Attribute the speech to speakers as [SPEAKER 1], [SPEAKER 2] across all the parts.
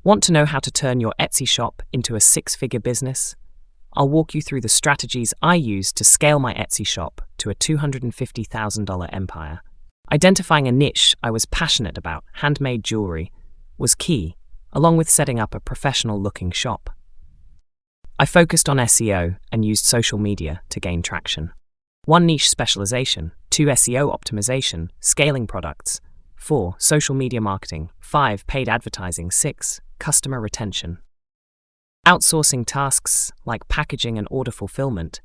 [SPEAKER 1] Want to know how to turn your Etsy shop into a six-figure business? I'll walk you through the strategies I used to scale my Etsy shop to a $250,000 empire. Identifying a niche I was passionate about, handmade jewelry, was key, along with setting up a professional-looking shop. I focused on SEO and used social media to gain traction. 1. Niche specialization. 2. SEO optimization, scaling products. 4. Social media marketing. 5. Paid advertising. 6. Customer retention. Outsourcing tasks like packaging and order fulfillment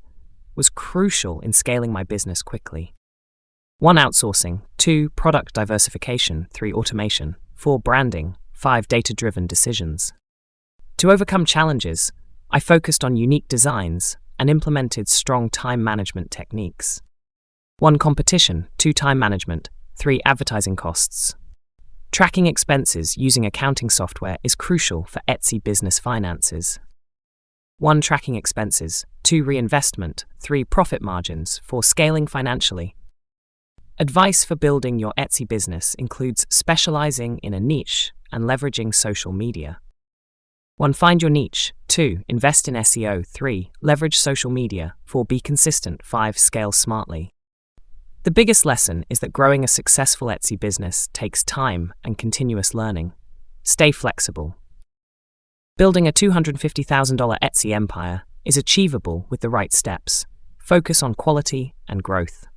[SPEAKER 1] was crucial in scaling my business quickly. 1. Outsourcing. 2. Product diversification. 3. Automation. 4. Branding. 5. Data-driven decisions. To overcome challenges, I focused on unique designs and implemented strong time management techniques. 1. Competition. 2. Time management. 3. Advertising costs. Tracking expenses using accounting software is crucial for Etsy business finances. 1. Tracking expenses. 2. Reinvestment. 3. Profit margins. 4. Scaling financially. Advice for building your Etsy business includes specializing in a niche and leveraging social media. 1. Find your niche. 2. Invest in SEO. 3. Leverage social media. 4. Be consistent. 5. Scale smartly. The biggest lesson is that growing a successful Etsy business takes time and continuous learning. Stay flexible. Building a $250,000 Etsy empire is achievable with the right steps. Focus on quality and growth.